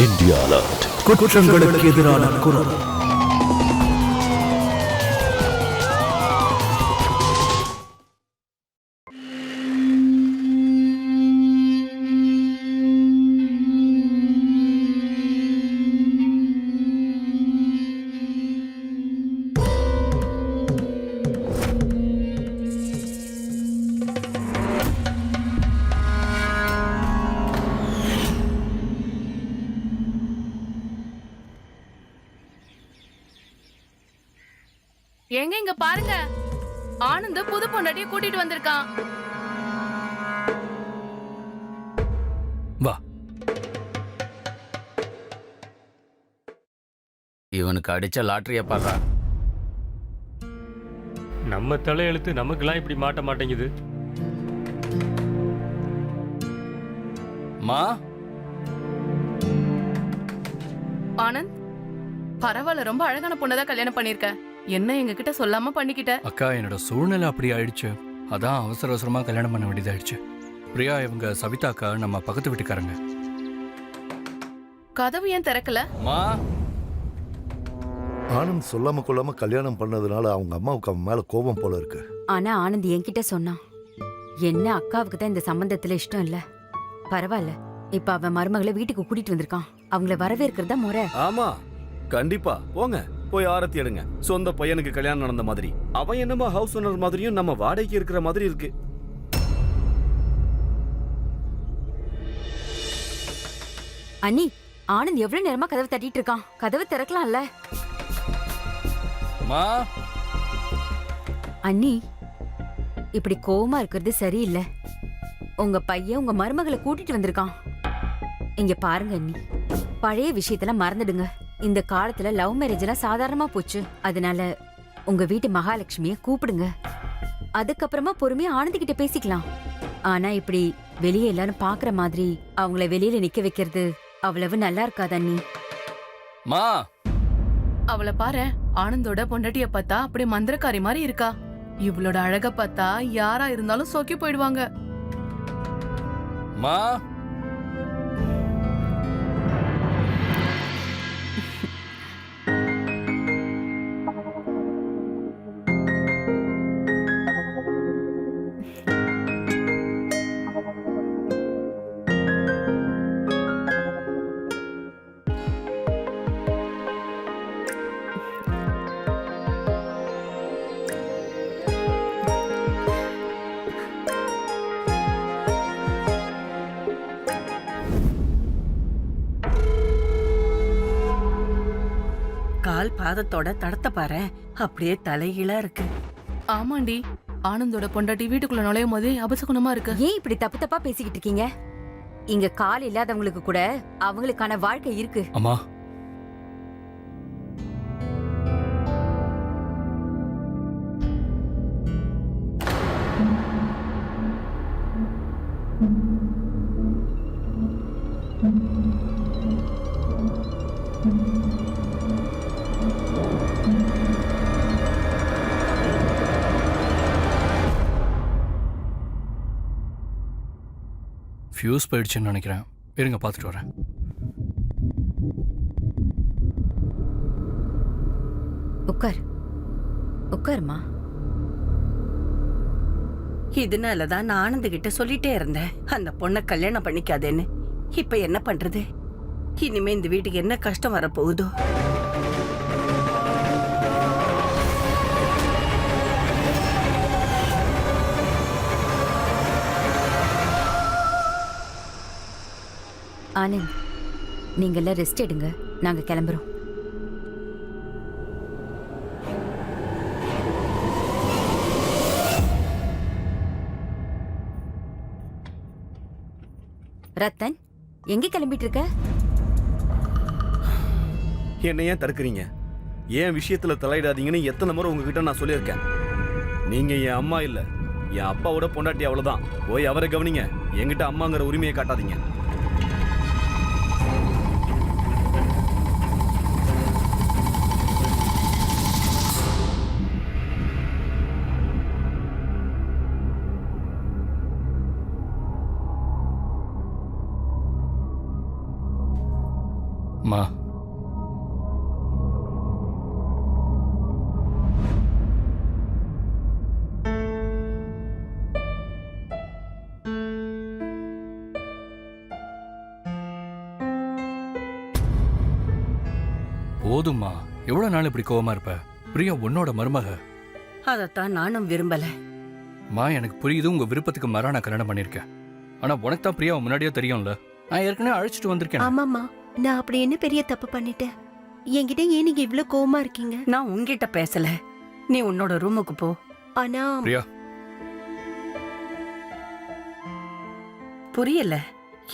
India alert. குற்றங்களுக்கு எதிரான குரல். எங்க இங்க பாருங்க, ஆனந்த் புது பொண்டாட்டிய கூட்டிட்டு வந்திருக்கான். வா. இவனுக்கு அடிச்ச லாட்டரிய பாடுறா. நம்ம தலையெழுத்து நமக்கெல்லாம் இப்படி மாட்ட மாட்டேங்குது. மா. ஆனந்த், பரவாயில்ல, ரொம்ப அழகான பொண்ணதான் கல்யாணம் பண்ணிருக்க. என்ன எங்க கிட்ட சொல்லாம பண்ணிக்கிட்ட? அக்கா, என்னோட சூழ்நிலை அப்படி ஆயிடுச்சு. அதான் அவசர அவசரமா கல்யாணம் பண்ண வேண்டியதாயிடுச்சு. பிரியா இவங்க சவிதா அக்கா நம்ம பக்கத்து வீட்டுக்காரங்க. கதவு ஏன் திறக்கல? மா. ஆனந்த் சொல்லாம கொள்ளாம கல்யாணம் பண்ணதுனால அவங்க அம்மாவுக்கு அவன் மேல கோபம் போல இருக்கு. ஆனா ஆனந்த் என்கிட்ட சொன்னான், என்ன அக்காவுக்கு தான் இந்த சம்பந்தத்துல இஷ்டம் இல்ல, பரவாயில்ல, இப்ப அவன் மருமகளை வீட்டுக்கு கூட்டிட்டு வந்திருக்கான், அவங்கள வரவேற்கிறதா முறை. ஆமா, கண்டிப்பா போங்க, போய் ஆரத்தி எடுங்க. சொந்த பையனுக்கு கல்யாணம் நடந்த மாதிரி. அவன் என்னமோ ஹவுஸ் ஓனர் மாதிரியும் நம்ம வாடகைக்கு இருக்கிற மாதிரி இருக்கு. அண்ணி, ஆனந்த் எவ்வளவு நேரமா கதவு தட்டிட்டு இருக்கான், கதவு திறக்கலாம்ல. மா. அண்ணி, இப்படி கோவமா இருக்கிறது சரியில்லை. உங்க பையன் உங்க மருமகளை கூட்டிட்டு வந்திருக்கான். இங்க பாருங்க அண்ணி, பழைய விஷயத்தெல்லாம் மறந்துடுங்க. இந்த காலத்துல லவ் மேரேஜ் எல்லாம் சாதாரணமா போச்சு. அதனால உங்க வீட்டு மகாலட்சுமிய கூப்பிடுங்க. அதுக்கப்புறமா பொறுமையா ஆனந்த் கிட்ட பேசிக்கலாம். ஆனா இப்படி வெளியே எல்லாரும் பாக்குற மாதிரி அவங்கள வெளியில நிக்க வைக்கிறது அவ்வளவு நல்லா இருக்காது அண்ணி. மா. அவளை பாரு, ஆனந்தோட பொண்டாட்டிய பார்த்தா அப்படியே மந்திரக்காரி மாதிரி இருக்கா. இவளோட அழக பார்த்தா யாரா இருந்தாலும் சோக்கி போயிடுவாங்க. மா. கால் பாதத்தோட தடத்த பாரு, அப்படியே தலைகீழா இருக்கு. ஆமாண்டி, ஆனந்தோட பொண்டாட்டி வீட்டுக்குள்ள நுழையும் போதே அபசகுணமா இருக்கு. ஏன் இப்படி தப்பு தப்பா பேசிக்கிட்டு இருக்கீங்க? இங்க கால் இல்லாதவங்களுக்கு கூட அவங்களுக்கான வாழ்க்கை இருக்கு. அம்மா, ஃபியூஸ் போயிடுச்சுன்னு நினைக்கிறேன். இருங்க, பார்த்துட்டு வரேன். உட்கார், உட்காருமா. இதனாலதான் நான் ஆனந்த் கிட்ட சொல்லிட்டே இருந்தேன், அந்த பொண்ணை கல்யாணம் பண்ணிக்காதேன்னு. இப்ப என்ன பண்றது? இனிமே இந்த வீட்டுக்கு என்ன கஷ்டம் வரப்போகுதோ. ஆனந்த், நீங்க எல்லாம் ரெஸ்ட் எடுங்க, நாங்க கிளம்புறோம். ரத்தன், எங்க கிளம்பிட்டு இருக்க? என்ன ஏன் தடுக்கிறீங்க? ஏன் விஷயத்துல தலையிடாதீங்கன்னு எத்தனை முறை உங்ககிட்ட நான் சொல்லியிருக்கேன். நீங்க என் அம்மா இல்ல, என் அப்பாவோட பொண்டாட்டி, அவ்வளவுதான். போய் அவரை கவனிங்க, என்கிட்ட அம்மாங்கிற உரிமையை காட்டாதீங்க. மா போதும்மா, எவ்வளவு நாள் இப்படி கோவமா இருப்ப? பிரியா உன்னோட மருமக. அதத்தான் நானும் விரும்பல. மா எனக்கு புரியுது, உங்க விருப்பத்துக்கு மாறா நான் கல்யாணம் பண்ணிருக்கேன். ஆனா உனக்கு தான் பிரியா முன்னாடியே தெரியும்ல. நான் ஏற்கனவே அழைச்சிட்டு வந்திருக்கேன். ஆமாமா, நான் அப்படி என்ன பெரிய தப்பு பண்ணிட்டேன்? என்கிட்ட ஏன் நீங்க இவ்ளோ கோவமா இருக்கீங்க? நான் உன்கிட்ட பேசல. நீ உன்னோட ரூமுக்கு போ. ஆனா பிரியா, புரியல.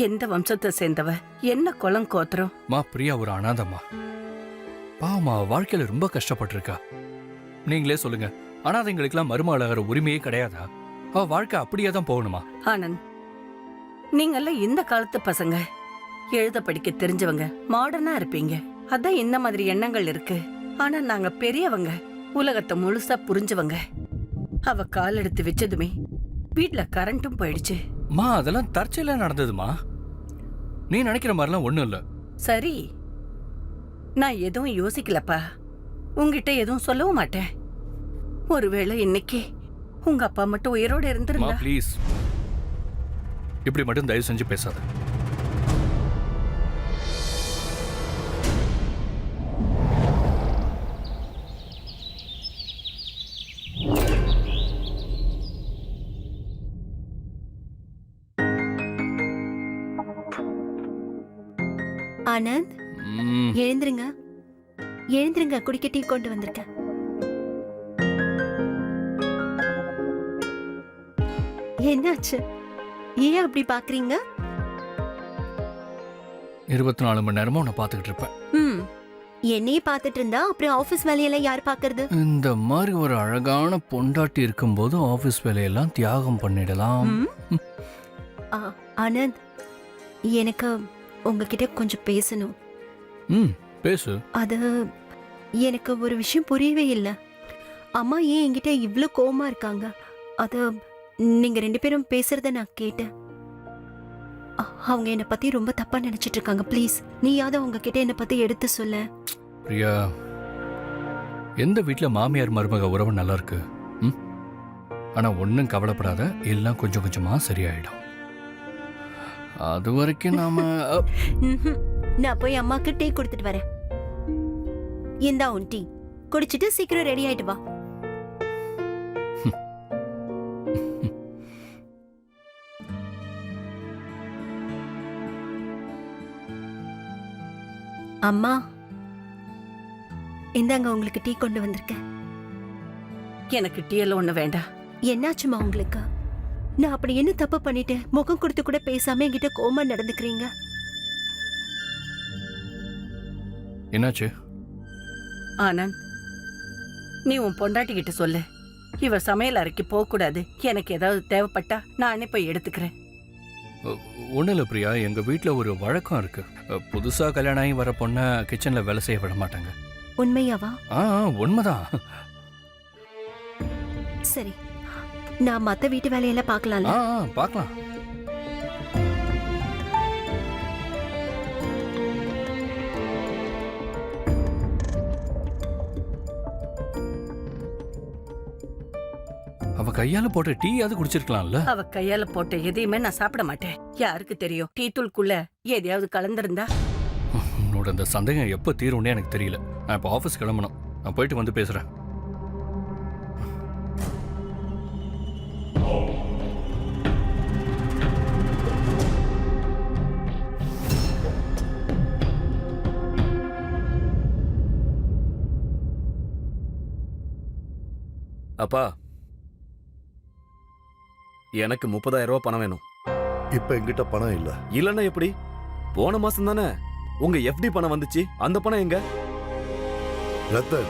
எந்த வம்சத்தை சேர்ந்தவ, என்ன குலம் கோத்திரம்? மா பிரியா ஒரு அனாதம்மா. பாவமா, வாழ்க்கையில ரொம்ப கஷ்டப்பட்டிருக்கா. நீங்களே சொல்லுங்க, அனாதைங்களுக்கெல்லாம் மருமகளாகிற உரிமையே கிடையாதா? அவ வாழ்க்கை அப்படியே தான் போகணுமா? ஆனந்த், நீங்கெல்லாம் இந்த காலத்து பசங்க, எழுத படிக்க தெரிஞ்சவங்க, மாடர்னா இருப்பீங்க. அதான் இந்த மாதிரி எண்ணங்கள் இருக்கு. ஆனா நாங்க பெரியவங்க, உலகத்தை முழுசா புரிஞ்சவங்க. அவ கால் எடுத்து வச்சதுமே வீட்ல கரண்ட்டும் போயிடுச்சு. மா அதெல்லாம் தற்செயலா நடந்ததுமா. நீ நினைக்கிற மாதிரிலாம் ஒண்ணும் இல்ல. சரி, நான் எதுவும் யோசிக்கலப்பா. உங்ககிட்ட எதுவும் சொல்லவும் மாட்டேன். ஒருவேளை இன்னைக்கு உங்க அப்பா மட்டும் உயிரோட மா இருந்திருந்தா. ப்ளீஸ், இப்படி மட்டும் தயவு செஞ்சு பேசாத. ஆனந்த், எழுந்திருங்க. எழுந்திருங்க, குடிக்க டீ கொண்டு வந்திருக்கேன். என்னாச்சு? ஏன் அப்படி பாக்குறீங்க? 24 மணி நேரமும் உன்னை பார்த்துக்கிட்டு இருப்பேன். என்னையே பார்த்துட்டு இருந்தா அப்புறம் ஆபீஸ் வேலையெல்லாம் யார் பாக்குறது? இந்த மாதிரி ஒரு அழகான பொண்டாட்டி இருக்கும்போது ஆபீஸ் வேலையெல்லாம் தியாகம் பண்ணிடலாம். ஆனந்த், எனக்கு உங்ககிட்ட கொஞ்சம் பேசணும். பேசு. அது எனக்கு ஒரு விஷயம் புரியவே இல்லை. அம்மா ஏன் என்கிட்ட இவ்ளோ கோவமா இருக்காங்க? அது நீங்க 2 பேரும் பேசுறத நான் கேட்டேன். அவங்க என்னை பத்தி ரொம்ப தப்பா நினைச்சிட்டு இருக்காங்க. ப்ளீஸ், நீயாவது அவங்க கிட்ட என்னை பத்தி எடுத்து சொல்ல. பிரியா, எந்த வீட்டுல மாமியார் மருமக உறவு நல்லா இருக்கு? ஆனா ஒன்னும் கவலைப்படாத, எல்லாம் கொஞ்சம் கொஞ்சமா சரியாயிடும். அது வரைக்கும் நாம நான் போய் அம்மாக்கு டீ கொடுத்துட்டு வரேன். இந்தா உன் டீ, குடிச்சிட்டு சீக்கிரம் ரெடி ஆயிட்டு வா. அம்மா, இந்தாங்க உங்களுக்கு டீ கொண்டு வந்திருக்கேன். எனக்கு டீ எல்லாம் ஒண்ணு வேண்டாம். என்னாச்சுமா உங்களுக்கு? நான் அப்படி என்ன தப்பு பண்ணிட்டேன்? முகம் கொடுத்து கூட பேசாம என்கிட்ட கோவமா நடந்துக்கிறீங்க. என்னாச்சு? ஆனந்த், நீ உன் பொண்டாட்டி கிட்ட சொல்லு, இவ சமையல் அறைக்கு போக கூடாது. எனக்கு ஏதாவது தேவைப்பட்டா நானே போய் எடுத்துக்கிறேன். ஒன்றும் இல்லை பிரியா, எங்கள் வீட்டில் ஒரு வழக்கம் இருக்கு. புதுசாக கல்யாணம் ஆகி வர பொண்ணை கிச்சனில் வேலை செய்ய விட மாட்டாங்க. உண்மையாவா? உண்மைதான். சரி, நான் மத்த வீட்டு வேலையெல்லாம் பார்க்கலாம்ல? பார்க்கலாம். அவ கையால போட்ட டீ அது குடிச்சிருக்கலாம்ல. அவ கையால போட்ட எதையுமே நான் சாப்பிட மாட்டேன். யாருக்கு தெரியும், டீ தூள்குள்ள எதையாவது கலந்திருந்தா? உன்னோட அந்த சந்தேகம் எப்ப தீரும்னே எனக்கு தெரியல. நான் இப்போ ஆஃபீஸ் கிளம்பணும். நான் போயிட்டு வந்து பேசுறேன். அப்பா, எனக்கு 30,000 ரூபாய் பணம் வேணும். இப்ப என்கிட்ட பணம் இல்ல. இல்லன்னா எப்படி? போன மாசம் தானே உங்க எஃப்டி பணம் வந்துச்சு. அந்த பணம் எங்க? ரத்தன்,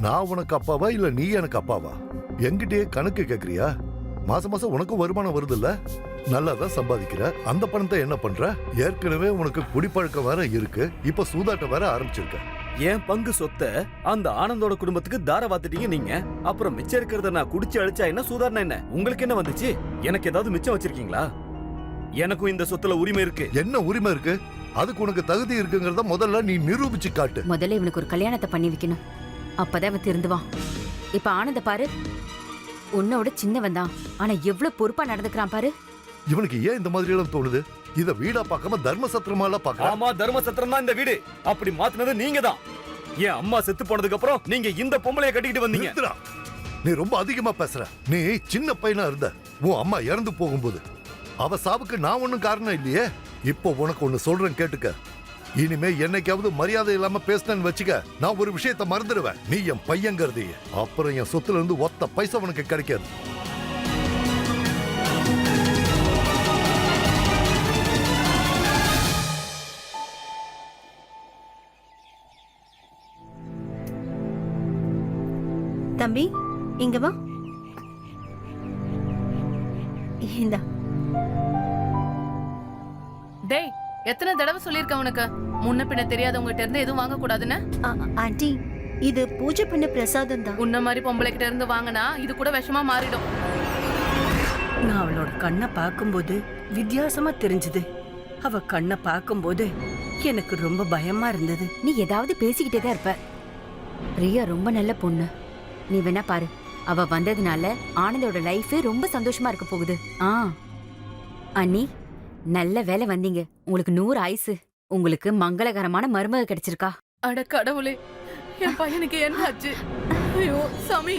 நான் உனக்கு அப்பாவா இல்ல நீ எனக்கு அப்பாவா? என்கிட்டயே கணக்கு கேக்குறியா? மாசம் மாசம் உனக்கும் வருமானம் வருது இல்ல? நல்லா தான் சம்பாதிக்கிற. அந்த பணத்தை என்ன பண்ற? ஏற்கனவே உனக்கு குடிப்பழக்கம் வேற இருக்கு. இப்ப சூதாட்டம் வேற ஆரம்பிச்சிருக்க. என் பங்கு சொத்தை அந்த ஆனந்தோட குடும்பத்துக்கு தார வாத்துட்டீங்க நீங்க. அப்புறம் மிச்சம் இருக்கிறத நான் குடிச்சு அழிச்சா என்ன, சூதாரணம் என்ன? உங்களுக்கு என்ன வந்துச்சு? எனக்கு ஏதாவது மிச்சம் வச்சிருக்கீங்களா? எனக்கும் இந்த சொத்துல உரிமை இருக்கு. என்ன உரிமை இருக்கு? அதுக்கு உனக்கு தகுதி இருக்குங்கிறத முதல்ல நீ நிரூபிச்சு காட்டு. முதல்ல இவனுக்கு ஒரு கல்யாணத்தை பண்ணி வைக்கணும். அப்பதான் அவன் திருந்துவான். இப்ப ஆனந்த பாரு, உன்னோட சின்னவன் தான், ஆனா எவ்வளவு பொறுப்பா நடந்துக்கிறான் பாரு. இவனுக்கு ஏன் இந்த மாதிரி எல்லாம் தோணுது? இத வீடா பார்க்காம தர்ம சத்திரமா எல்லாம் பார்க்கறான். ஆமா, தர்ம சத்திரம் தான் இந்த வீடு. அப்படி மாத்துனது நீங்க தான். என் அம்மா செத்து போனதுக்கு அப்புறம் நீங்க இந்த பொம்பளைய கட்டிக்கிட்டு வந்தீங்க. நிறுத்துடா. நீ ரொம்ப அதிகமா பேசுற. நீ சின்ன பையனா இருந்த உன் அம்மா இறந்து போகும்போது அவ சாவுக்கு நான் ஒண்ணும் காரணம் இல்லையே. இப்போ உனக்கு ஒண்ணு சொல்றேன் கேட்டுக்க. இனிமே என்னைக்காவது மரியாதை இல்லாம பேசினேன்னு வச்சுக்க, நான் ஒரு விஷயத்த மறந்துடுவேன். நீ என் பையங்கிறது, அப்புறம் என் சொத்துல இருந்து ஒத்த பைசா உனக்கு கிடைக்காது. தம்பி இங்க வா. இந்தா. டேய், எத்தனை தடவை சொல்லியிருக்கேன் உனக்கு, முன்ன பின்ன தெரியாதவங்ககிட்ட இருந்து எதுவும் வாங்க கூடாதுன்னு? ஆண்டி, இது பூஜை பண்ண பிரசாதம் தான். உன்ன மாதிரி பொம்பளை கிட்ட இருந்து வாங்கினா இது கூட விஷமா மாறிடும். நான் அவளோட கண்ணை பார்க்கும்போது வித்தியாசமா தெரிஞ்சது. அவ கண்ணை பார்க்கும்போது எனக்கு ரொம்ப பயமா இருந்தது. நீ ஏதாவது பேசிக்கிட்டே தான் இருப்ப. பிரியா ரொம்ப நல்ல பொண்ணு. நீ வேணா பாரு, அவ வந்ததுனால ஆனந்தோட லைஃப் ரொம்ப சந்தோஷமா இருக்க போகுது. அண்ணி, நல்ல வேலை வந்தீங்க. உங்களுக்கு 100 ஆயுசு. உங்களுக்கு மங்களகரமான மருமக கிடைச்சிருக்கா. அட கடவுளே, என் பையனுக்கு என்ன ஆச்சு? ஐயோ சாமி,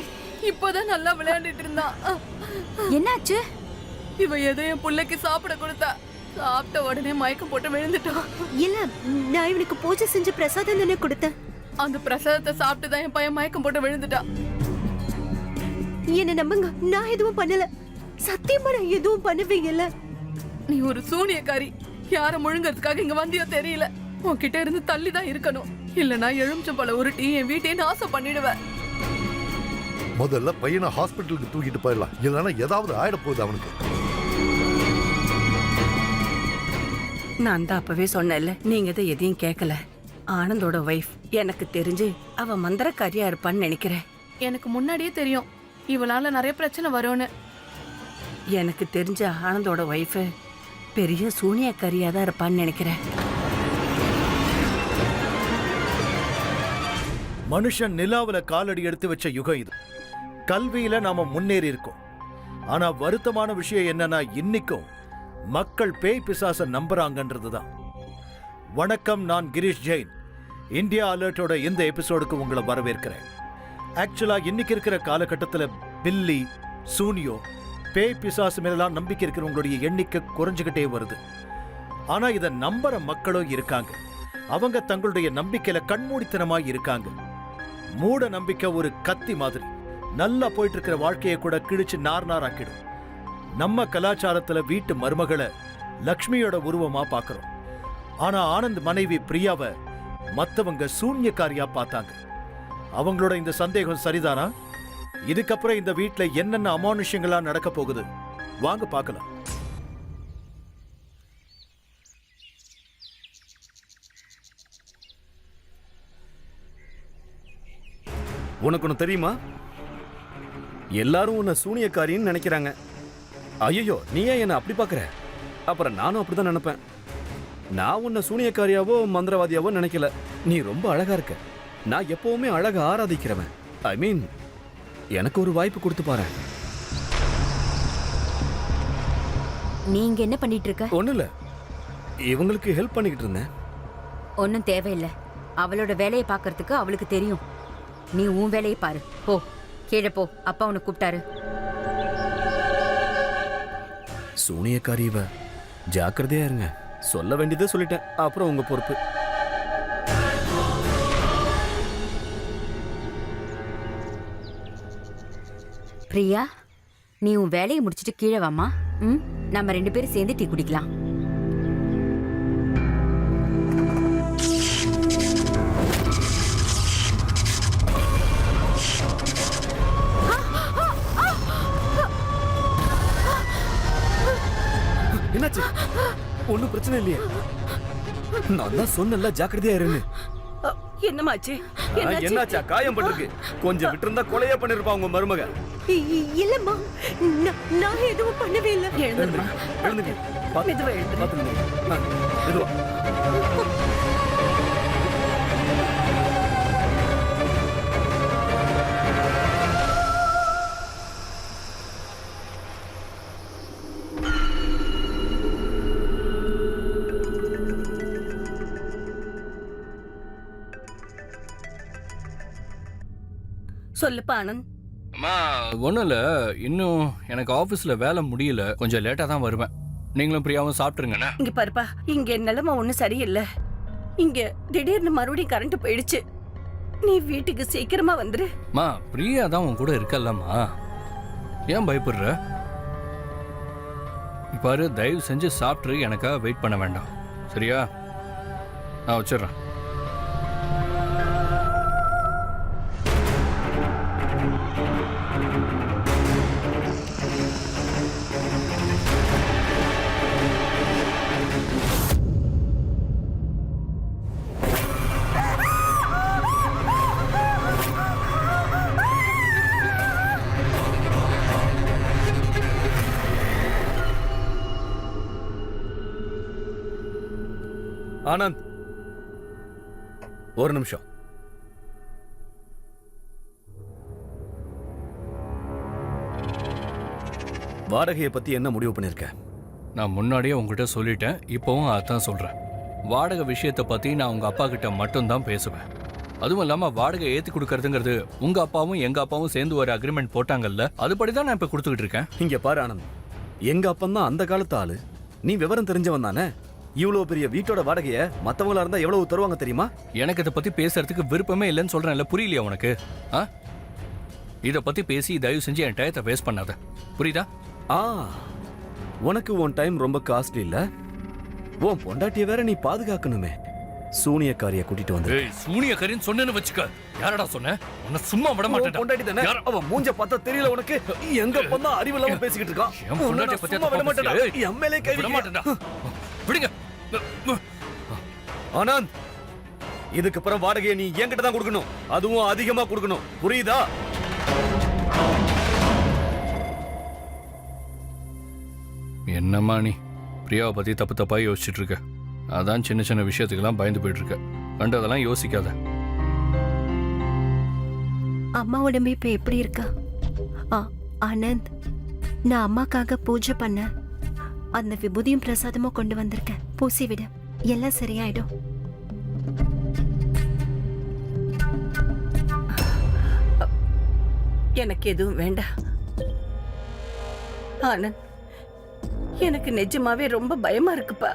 இப்பதான் நல்லா விளையாண்டுட்டு இருந்தான். என்னாச்சு? இவ ஏதோ என் புள்ளைக்கு சாப்பிட கொடுத்தா. சாப்பிட்ட உடனே மயக்கம் போட்டு விழுந்துட்டான். இல்ல, நான் இவனுக்கு பூஜை செஞ்ச பிரசாதம் தானே கொடுத்தேன். அந்த பிரசாதத்தை சாப்பிட்டு தான் என் பையன் மயக்கம் போட்டு விழுந்துட்டான். என்ன நம்புங்க, நான் எதுவும் பண்ணல. சத்தியமா நான் எதுவும் பண்ணவே இல்ல. நீ ஒரு சூனியக்காரி. யார முழுங்கிறதுக்காக இங்க வந்தியோ தெரியல. உன்கிட்ட இருந்து தள்ளி தான் இருக்கணும். இல்லனா எலுமிச்சம்பழம் உருட்டி என் வீட்டையே நாசம் பண்ணிடுவேன். முதல்ல பையனை ஹாஸ்பிட்டலுக்கு தூக்கிட்டு போயிடலாம், இல்லைன்னா ஏதாவது ஆயிட போகுது அவனுக்கு. நான் தான் அப்பவே சொன்னேன்ல, நீங்க தான் எதையும் கேட்கல. ஆனந்தோட வைஃப் எனக்கு தெரிஞ்சு அவ மந்திரக்காரியா இருப்பான்னு நினைக்கிறேன். எனக்கு முன்னாடியே தெரியும் இவளால நிறைய பிரச்சனை வரும்னு. எனக்கு தெரிஞ்ச ஆனந்தோட வைஃப் பெரிய சூனியக்காரியா தான் இருப்பான்னு நினைக்கிறேன். மனுஷன் நிலாவுல காலடி எடுத்து வச்ச யுகம் இது. கல்வியில நாம முன்னேறி இருக்கோம். ஆனா வருத்தமான விஷயம் என்னன்னா, இன்னைக்கும் மக்கள் பேய் பிசாச நம்புறாங்கன்றதுதான். வணக்கம், நான் கிரீஷ் ஜெயின். இந்தியா அலர்ட்டோட இந்த எபிசோடுக்கு உங்களை வரவேற்கிறேன். ஆக்சுவலா இன்னைக்கு இருக்கிற காலகட்டத்தில் பில்லி, சூனியோ, பேய் பிசாசு மேலாம் நம்பிக்கை இருக்கிறவங்களுடைய எண்ணிக்கை குறைஞ்சுக்கிட்டே வருது. ஆனா இதை நம்புற மக்களும் இருக்காங்க. அவங்க தங்களுடைய நம்பிக்கையில கண்மூடித்தனமாய் இருக்காங்க. மூட நம்பிக்கை ஒரு கத்தி மாதிரி நல்லா போயிட்டு இருக்கிற வாழ்க்கையை கூட கிழிச்சு நார் ஆக்கிடும். நம்ம கலாச்சாரத்துல வீட்டு மருமகளை லக்ஷ்மியோட உருவமா பார்க்கிறோம். ஆனா ஆனந்த் மனைவி பிரியாவை மத்தவங்க சூன்யக்காரியா பார்த்தாங்க. அவங்களோட இந்த சந்தேகம் சரிதானா? இதுக்கப்புறம் இந்த வீட்டுல என்னென்ன அமானுஷ்யங்களா நடக்க போகுது, வாங்க பார்க்கலாம். உனக்கு ஒண்ணு தெரியுமா? எல்லாரும் உன்னை சூனியக்காரின்னு நினைக்கிறாங்க. ஐயோ, நீ ஏன் என்ன அப்படி பாக்குற? அப்புறம் நானும் அப்படிதான் நினைப்பேன். நான் உன்னை சூனியக்காரியாவோ மந்திரவாதியாவோ நினைக்கல. நீ ரொம்ப அழகா இருக்க. நான் எப்பவுமே அழக ஆராதிக்கிறவன். ஐ மீன், எனக்கு ஒரு வாய்ப்பு கொடுத்து பாரு. நீங்க என்ன பண்ணிட்டு இருக்க? ஒண்ணு இல்ல, இவங்களுக்கு ஹெல்ப் பண்ணிக்கிட்டு இருந்தேன். ஒன்னும் தேவையில்லை. அவளோட வேலையை பார்க்கறதுக்கு அவளுக்கு தெரியும். நீ உன் வேலையை பாரு. போ, கீழே போ. அப்பா உன்னை கூப்பிட்டாரு. சூனியக்காரி இவ. ஜாக்கிரதையா இருங்க. சொல்ல வேண்டியதை சொல்லிட்டேன். அப்புறம் உங்க பொறுப்பு. பிரியா, நீ உன் வேலையை முடிச்சிட்டு கீழே வாமா. நம்ம 2 பேரும் சேர்ந்து டீ குடிக்கலாம். என்னாச்சு? ஒன்னும் பிரச்சனை இல்லையே. நான் தான் சொன்னல, ஜாக்கிரதையா இருன்னு. என்னமாச்சு? என்னாச்சா? காயம் பட்டிருக்கு. கொஞ்சம் விட்டு இருந்தா கொலையா பண்ணிருப்பா உங்க மருமக. இல்லம்மா, நான் எதுவும் பண்ணவே இல்லை. எழுந்துருமா, எழுந்துங்க. மெதுவா எழுந்துரு. மெதுவா. சொல்லுப்பா ஆனந்த். அம்மா ஒன்றும் இல்லை, இன்னும் எனக்கு ஆஃபீஸில் வேலை முடியல, கொஞ்சம் லேட்டாக தான் வருவேன். நீங்களும் பிரியாவும் சாப்பிட்ருங்கண்ணே. இங்க பாருப்பா, இங்க நிலைமை ஒண்ணும் சரியில்லை. இங்க திடீர்னு மறுபடியும் கரண்ட் போயிடுச்சு. நீ வீட்டுக்கு சீக்கிரமா வந்துரு. மா பிரியா தான் உன் கூட இருக்கல்லம்மா, ஏன் பயப்படுற? பாரு, தயவு செஞ்சு சாப்பிட்ரு, எனக்காக வெயிட் பண்ண வேண்டாம், சரியா? நான் வச்சிடுறேன். ஆனந்த், ஒரு நிமிஷம். வாடகையை பத்தி என்ன முடிவு பண்ணிருக்க? நான் முன்னாடியே உங்ககிட்ட சொல்லிட்டேன், இப்போவும் அதான் சொல்கிறேன். வாடகை விஷயத்தை பற்றி நான் உங்கள் அப்பா கிட்ட மட்டும்தான் பேசுவேன். அதுவும் இல்லாமல் வாடகை ஏற்றி கொடுக்கறதுங்கிறது உங்கள் அப்பாவும் எங்கள் அப்பாவும் சேர்ந்து ஒரு அக்ரிமெண்ட் போட்டாங்கல்ல, அதுபடி தான் நான் இப்போ கொடுத்துக்கிட்டு இருக்கேன். இங்க பாரு ஆனந்த், எங்க அப்பன் தான் அந்த காலத்து ஆளு, நீ விவரம் தெரிஞ்சவன் தானே. இவ்வளவு பெரிய வீட்டோட வாடகைய மத்தவங்களா இருந்தா எவ்வளவு தருவாங்க தெரியுமா? எனக்கு இதை பற்றி பேசுறதுக்கு விருப்பமே இல்லைன்னு சொல்கிறேன்ல, புரியலையா உனக்கு? இதை பற்றி பேசி தயவு செஞ்சு என் டயத்தை வேஸ்ட் பண்ணாத, புரியுதா? உனக்கு உன் டைம் ரொம்ப காஸ்ட்லி இல்ல? உன் பொண்டாட்டிய வேற நீ பாதுகாக்கணுமே. சூனியக்காரிய கூட்டிட்டு வந்து. சூனியக்காரின்னு சொன்னேன்னு வச்சுக்க. யாரடா சொன்ன? உன்னை சும்மா விட மாட்டேன். பொண்டாட்டி தானே, அவ மூஞ்ச பார்த்தா தெரியல உனக்கு? எங்க பொண்ணா அறிவில்லாம பேசிக்கிட்டு இருக்கான். என் பொண்டாட்டிய பத்தி விட மாட்டேன்டா. எம்எல்ஏ கை விட மாட்டேன்டா. விடுங்க. ஆனந்த், இதுக்கு அப்புறம் வாடகையை நீ என்கிட்ட தான் கொடுக்கணும், அதுவும் அதிகமா கொடுக்கணும், புரியுதா? என்னம்மா நீ பிரியாவை பத்தி தப்பு தப்பா யோசிச்சுட்டு இருக்க? அதான் சின்ன சின்ன விஷயத்துக்கெல்லாம் பயந்து போயிட்டு இருக்க. கண்டதெல்லாம் யோசிக்காத. அம்மா உடம்பு இப்ப எப்படி இருக்கா? ஆனந்த், நான் அம்மாக்காக பூஜை பண்ண அந்த விபூதியும் பிரசாதமும் கொண்டு வந்திருக்கேன், பூசி விட, எல்லாம் சரியாயிடும். எனக்கு எதுவும் வேண்டாம் ஆனந்த். எனக்கு நிஜமாவே ரொம்ப பயமா இருக்குப்பா.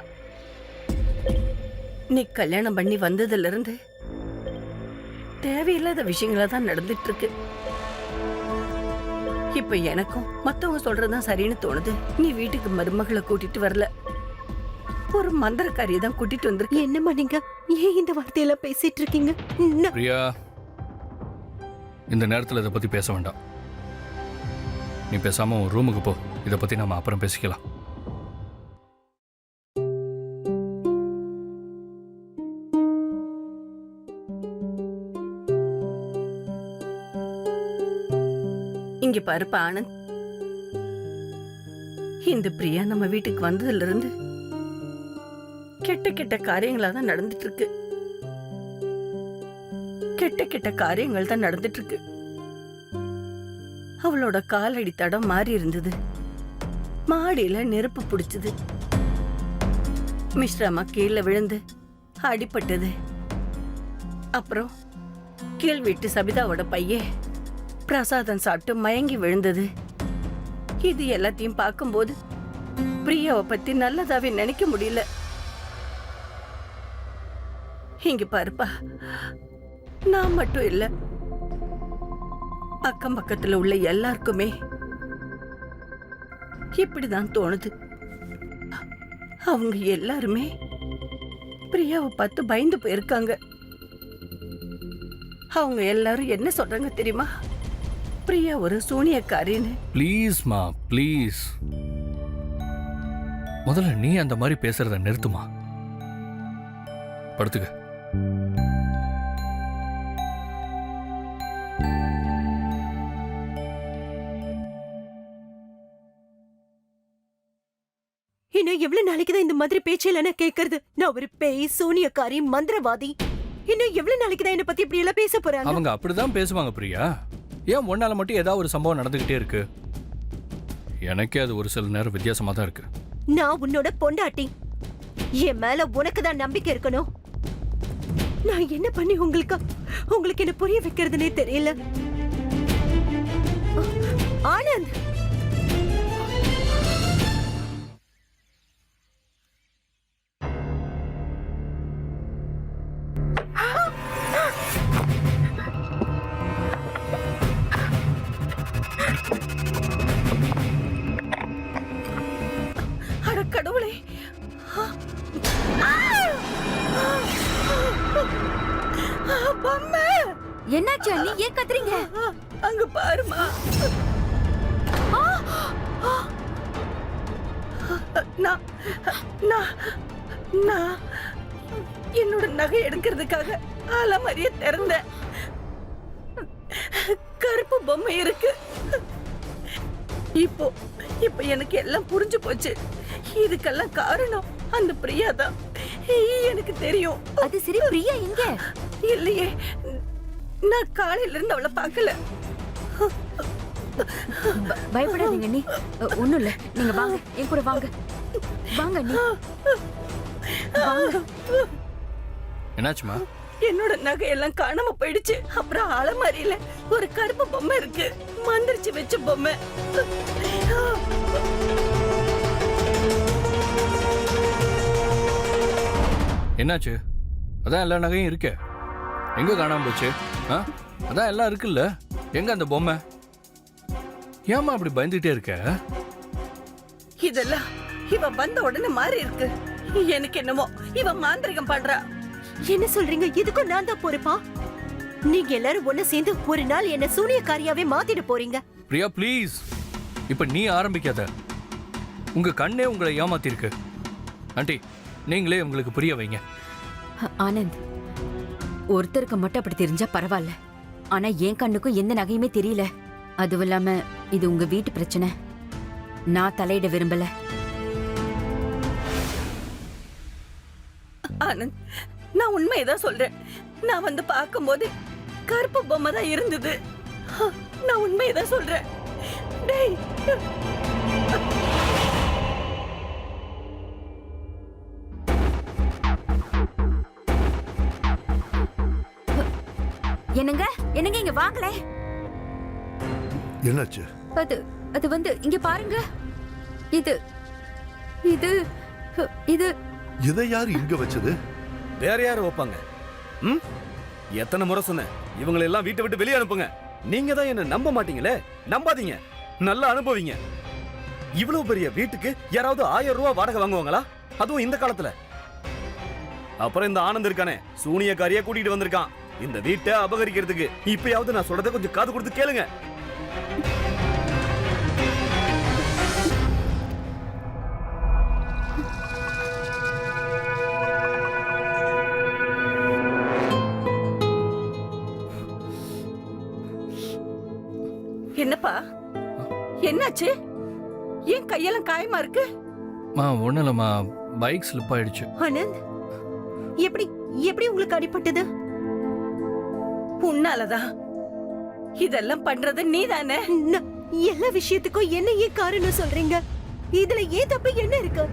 நீ கல்யாணம் பண்ணி வந்ததுல இருந்து தேவையில்லாத விஷயங்களா தான் நடந்துட்டு இருக்கு. இப்ப எனக்கும் மத்தவங்க சொல்றதுதான் சரின்னு தோணுது. நீ வீட்டுக்கு மருமகளை கூட்டிட்டு வரல, ஒரு மந்திரக்காரியை தான் கூட்டிட்டு வந்திருக்க. என்னம்மா நீங்க ஏன் இந்த வார்த்தையெல்லாம் பேசிட்டு இருக்கீங்க? பிரியா, இந்த நேரத்தில் இதை பத்தி பேச வேண்டாம். நீ பேசாம உன் ரூமுக்கு போ, இதை பத்தி நாம அப்புறம் பேசிக்கலாம். இங்க பாருப்பா ஆனந்த், இந்த பிரியா நம்ம வீட்டுக்கு வந்ததுல இருந்து கெட்ட கெட்ட காரியங்களா தான் நடந்துட்டு இருக்கு. கெட்ட கெட்ட காரியங்கள் தான் நடந்துட்டு இருக்கு. அவளோட காலடி தடம் மாறி இருந்தது. மாடியில நெருப்பு பிடிச்சது. மிஸ்ராமா கீழே விழுந்து அடிபட்டது. அப்புறம் கீழ் வீட்டு சபிதாவோட பையன் பிரசாதம் சாப்பிட்டு மயங்கி விழுந்தது. இது எல்லாத்தையும் பார்க்கும்போது பிரியாவை பத்தி நல்லதாவே நினைக்க முடியல. இங்க பாருப்பா, நான் மட்டும் இல்ல, அக்கம் பக்கத்துல உள்ள எல்லாருக்குமே இப்படிதான் தோணுது. அவங்க எல்லாருமே பிரியாவை பார்த்து பயந்து போயிருக்காங்க. அவங்க எல்லாரும் என்ன சொல்றாங்க தெரியுமா? பிரியா ஒரு சூனியக்காரின்னு. ப்ளீஸ் மா, ப்ளீஸ். முதல்ல நீ அந்த மாதிரி பேசுறத நிறுத்துமா. படுத்துக்க. எவ்வளவு நாளைக்கு தான் இந்த மாதிரி பேச்சையில நான் கேக்குறது? நான் ஒரு பேய், சூனியக்காரி, மந்திரவாதி. இன்னும் எவ்வளவு நாளைக்கு தான் என்ன பத்தி இப்படி எல்லாம் பேச போறாங்க? அவங்க அப்படிதான் பேசுவாங்க பிரியா. ஏன் ஒன்னால மட்டும் ஏதாவது ஒரு சம்பவம் நடந்துகிட்டே இருக்கு? எனக்கே அது ஒரு சில நேரம் வித்தியாசமா தான் இருக்கு. நான் உன்னோட பொண்டாட்டி. என் மேல உனக்கு தான் நம்பிக்கை இருக்கணும். நான் என்ன பண்ணி உங்களுக்கு என்ன புரிய வைக்கிறதுனே தெரியல. ஆனந்த், அட கடவுளே! பொம்மை! என்னாச்சு அண்ணி? ஏன் கத்துறீங்க? அங்க பாருமா. நான் நான் நான் என்னோட நகை எடுக்கிறதுக்காக அலமாரிய திறந்தேன். கருப்பு பொம்மை இருக்கு. இப்போ இப்போ எனக்கு எல்லாம் புரிஞ்சு போச்சு. இதுக்கெல்லாம் காரணம் அந்த பிரியா தான். எனக்கு தெரியும். அது சரி, பிரியா எங்க? இல்லையே, நான் காலையில இருந்து அவளை பார்க்கல. பயப்படாதீங்க அண்ணி, ஒண்ணும் இல்ல. நீங்க வாங்க, என் கூட வாங்க. வாங்க அண்ணி, வாங்க. என்னாச்சுமா? என்னோட நகையெல்லாம் காணாம போயிடுச்சு. அப்புறம் அலமாரியில ஒரு கருப்பு பொம்மை இருக்கு, மந்திரிச்சு வச்ச பொம்மை. என்னாச்சு? அதான் எல்லா நகையும் இருக்கே, எங்க காணாம போச்சு? அதான் எல்லாம் இருக்குல்ல, எங்க அந்த பொம்மை? ஏமா அப்படி பயந்துட்டே இருக்க? இதெல்லாம் இவ வந்த உடனே மாறி இருக்கு. எனக்கு என்னமோ இவ மாந்திரிகம் பண்றா. என்ன சொல்றீங்க? இதுக்கும் நான் தான் பொறுப்பா? நீங்க எல்லாரும் ஒண்ணு சேர்ந்து ஒரு நாள் என்ன சூனியக்காரியாவே மாத்திட்டு போறீங்க. பிரியா ப்ளீஸ், இப்ப நீ ஆரம்பிக்காத. உங்க கண்ணே உங்களை ஏமாத்திருக்கு. ஆண்டி, நீங்களே உங்களுக்கு புரிய வைங்க. ஆனந்த், ஒருத்தருக்கு மட்டும் அப்படி தெரிஞ்சா பரவாயில்ல. ஆனா என் கண்ணுக்கும் எந்த நகையுமே தெரியல. அதுவும் இல்லாம இது உங்க வீட்டு பிரச்சனை, நான் தலையிட விரும்பல. ஆனந்த், நான் உண்மையதான் சொல்றேன். நான் வந்து பார்க்கும்போது கருப்பு பொம்மை தான் இருந்தது. நான் உண்மையதான் சொல்றேன். டேய், என்னங்க என்னங்க இங்க வாங்களே. என்னாச்சு? அது வந்து இங்க பாருங்க. இது இது இது இதை யார் இங்க வச்சது? வேற யாரு வைப்பாங்க? எத்தனை முறை சொன்னேன், இவங்களை எல்லாம் வீட்டை விட்டு வெளியே அனுப்புங்க. நீங்க தான் என்ன நம்ப மாட்டீங்களே. நம்பாதீங்க, நல்லா அனுபவிங்க. இவ்வளவு பெரிய வீட்டுக்கு யாராவது 1000 ரூபாய் வாடகை வாங்குவாங்களா? அதுவும் இந்த காலத்துல. அப்புறம் இந்த ஆனந்த் இருக்கானே, சூனியக்காரியா கூட்டிட்டு வந்திருக்கான் இந்த வீட்டை அபகரிக்கிறதுக்கு. இப்பயாவது நான் சொல்றதை கொஞ்சம் காது கொடுத்து கேளுங்க. என்னப்பா, என்னாச்சு? ஏன் கையெல்லாம் காயமா இருக்கு? ஒண்ணும் இல்லம்மா, பைக் ஸ்லிப் ஆயிடுச்சு. ஆனந்த், எப்படி எப்படி உங்களுக்கு அடிபட்டது? உன்னாலதான். இதெல்லாம் பண்றது நீதானே? எல்லா விஷயத்துக்கும் என்ன ஏன் காரணம் சொல்றீங்க? இதுல ஏன் தப்பு என்ன இருக்கு?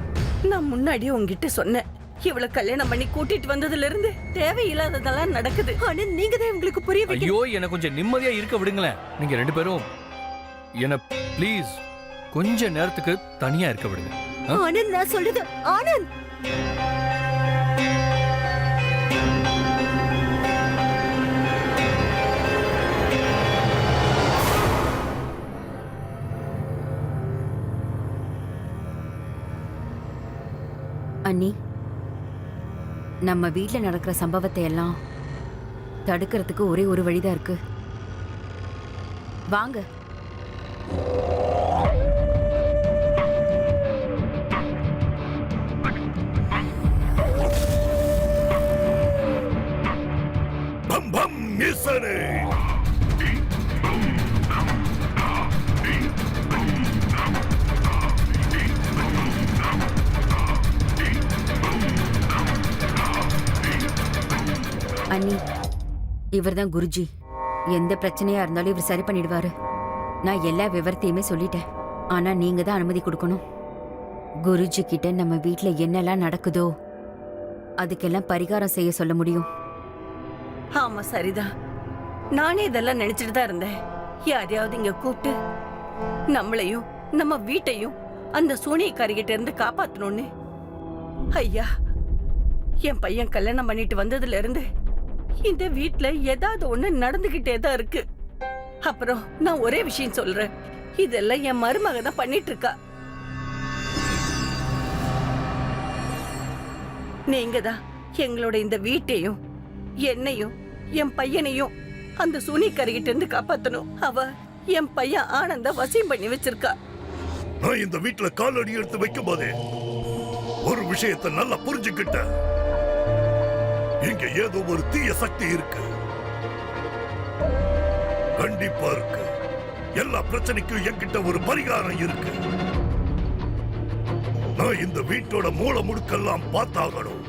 நான் முன்னாடியே உங்ககிட்ட சொன்னேன், இவ்வளவு கல்யாணம் பண்ணி கூட்டிட்டு வந்ததுல இருந்து தேவையில்லாததெல்லாம் நடக்குது. ஆனா நீங்க தான் உங்களுக்கு புரிய வைக்க. ஐயோ, எனக்கு கொஞ்சம் நிம்மதியா இருக்க விடுங்களேன். நீங்க 2 பேரும் என்ன ப்ளீஸ் கொஞ்ச நேரத்துக்கு தனியா இருக்க விடுங்க. ஆனந்த், நான் சொல்றது ஆனந்த். அண்ணி, நம்ம வீட்ல நடக்கிற சம்பவத்தை எல்லாம் தடுக்கிறதுக்கு ஒரே ஒரு வழிதான் இருக்கு. வாங்க. பம் பம் மிசனே. அண்ணி, இவர்தான் குருஜி. எந்த பிரச்சனையா இருந்தாலும் இவர் சரி பண்ணிடுவாரு. நான் எல்லா விவரத்தையுமே சொல்லிட்டேன். ஆனா நீங்க தான் அனுமதி கொடுக்கணும். குருஜி கிட்ட நம்ம வீட்ல என்னெல்லாம் நடக்குதோ அதுக்கெல்லாம் பரிகாரம் செய்ய சொல்ல முடியும். ஆமா சரிதான். நானே இதெல்லாம் நினைச்சிட்டு தான் இருந்தேன். யாரையாவது இங்க கூப்பிட்டு நம்மளையும் நம்ம வீட்டையும் அந்த சூனியக்காரிகிட்ட இருந்து காப்பாத்தணும்னு. ஐயா, என் பையன் கல்யாணம் பண்ணிட்டு வந்ததுல இருந்து இந்த வீட்ல ஏதாவது ஒண்ணு நடந்துகிட்டே தான் இருக்கு. அப்புறம் நான் ஒரே விஷயம் சொல்றேன், இதெல்லாம் என் மருமக தான் பண்ணிட்டு இருக்கா. நீங்க தான் எங்களோட இந்த வீட்டையும் என்னையும் என் பையனையும் அந்த சூனியக்காரிகிட்ட இருந்து காப்பாத்தணும். அவ என் பையன் ஆனந்த வசியம் பண்ணி வச்சிருக்கா. நான் இந்த வீட்டுல காலடி எடுத்து வைக்கும் போதே ஒரு விஷயத்தை நல்லா புரிஞ்சுக்கிட்ட. இங்க ஏதோ ஒரு தீய சக்தி இருக்கு, கண்டிப்பா இருக்கு. எல்லா பிரச்சனைக்கும் என்கிட்ட ஒரு பரிகாரம் இருக்கு. நான் இந்த வீட்டோட மூல முடுக்கெல்லாம் பார்த்தாகணும்.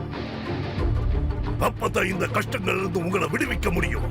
அப்பதான் இந்த கஷ்டங்கள்ல இருந்து உங்களை விடுவிக்க முடியும்.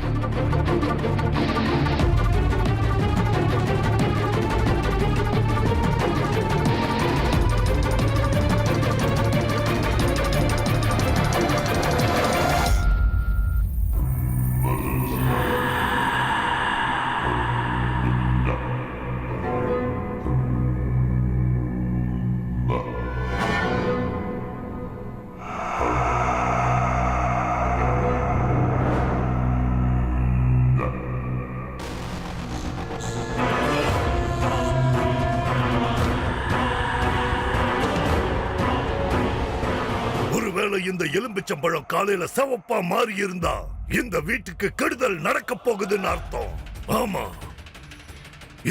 இந்த எலும்பிச்சம்பழம் காலையில சிவப்பா மாறி இருந்தா இந்த வீட்டுக்கு கெடுதல் நடக்க போகுதுன்னு அர்த்தம். ஆமா,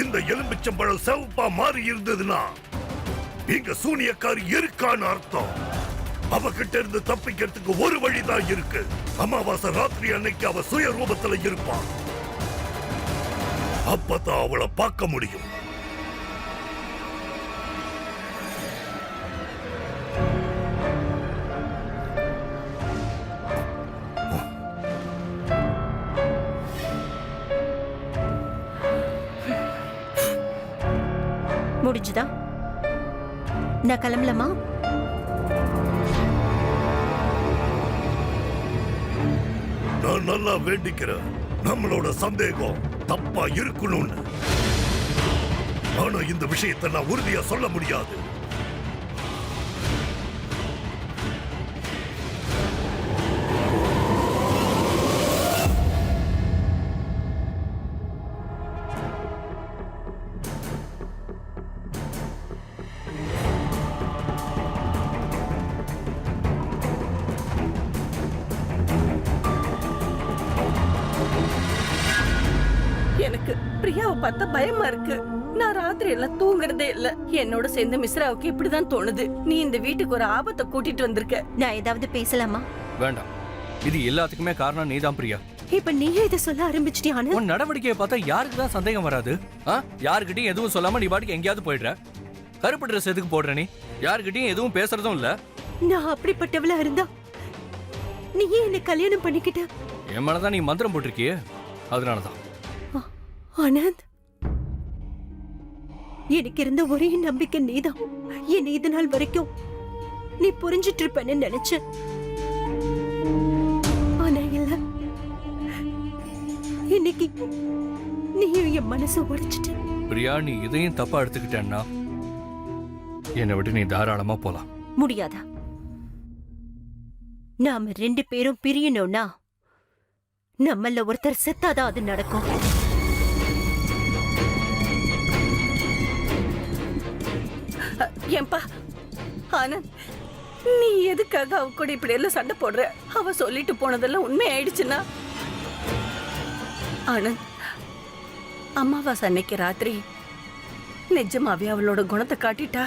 இந்த எலும்பிச்சம்பழம் சிவப்பா மாறி இருந்ததுன்னா இங்க சூனியக்காரி இருக்கான்னு அர்த்தம். அவகிட்ட இருந்து தப்பிக்கிறதுக்கு ஒரு வழிதான் இருக்கு. அமாவாசை ராத்திரி அன்னைக்கு அவ சுய ரூபத்துல இருப்பான். அப்பதான் அவளை பார்க்க முடியும். முடிஞ்சுதா? நான் கிளம்பலாமா? நான் நல்லா வேண்டிக்கிறேன் நம்மளோட சந்தேகம் தப்பா இருக்கணும்னு. ஆனா இந்த விஷயத்தை நான் உறுதியா சொல்ல முடியாது. எனக்கு பிரியாவை பார்த்தா பயமா இருக்கு. நான் ராத்திரி எல்லாம் தூங்குறதே இல்ல. என்னோட சேர்ந்து மிஸ்ராவுக்கு இப்படிதான் தோணுது. நீ இந்த வீட்டுக்கு ஒரு ஆபத்தை கூட்டிட்டு வந்திருக்க. நான் ஏதாவது பேசலாமா? வேண்டாம். இது எல்லாத்துக்குமே காரணம் நீதான் பிரியா. இப்ப நீயே இதை சொல்ல ஆரம்பிச்சிட்டியானு? உன் நடவடிக்கையை பார்த்தா யாருக்கு தான் சந்தேகம் வராது? யாருக்கிட்டையும் எதுவும் சொல்லாம நீ பாட்டுக்கு எங்கேயாவது போயிடுற. கருப்பு ட்ரெஸ் எதுக்கு போடுற நீ? யாருக்கிட்டையும் எதுவும் பேசுறதும் இல்ல. நான் அப்படிப்பட்டவளா இருந்தா நீயே என்ன கல்யாணம் பண்ணிக்கிட்ட? என் மேலதான் நீ மந்திரம் போட்டிருக்கியே, அதனாலதான். ஆனந்த், எனக்கு இருந்த ஒரே நம்பிக்கை நீதான். என்னை இது நாள் வரைக்கும் நீ புரிஞ்சிட்டு இருப்பேன்னு நினைச்சேன். ஆனா இல்ல, இன்னைக்கு நீயும் என் மனசை உடைச்சிட்ட. பிரியா, நீ இதையும் தப்பா எடுத்துக்கிட்டேன்னா என்னை விட்டு நீ தாராளமா போலாம். முடியாதா? நாம 2 பேரும் பிரியணும்னா நம்மள ஒருத்தர் செத்தாதான் அது நடக்கும். ஏன்பா ஆனந்த், நீ எதுக்காக அவ கூட இப்படி எல்லாம் சண்டை போடுற? அவ சொல்லிட்டு போனதெல்லாம் உண்மை ஆயிடுச்சுன்னா? ஆனந்த், அமாவாசை அன்னைக்கு ராத்திரி நிஜமாவே அவளோட குணத்தை காட்டிட்டா.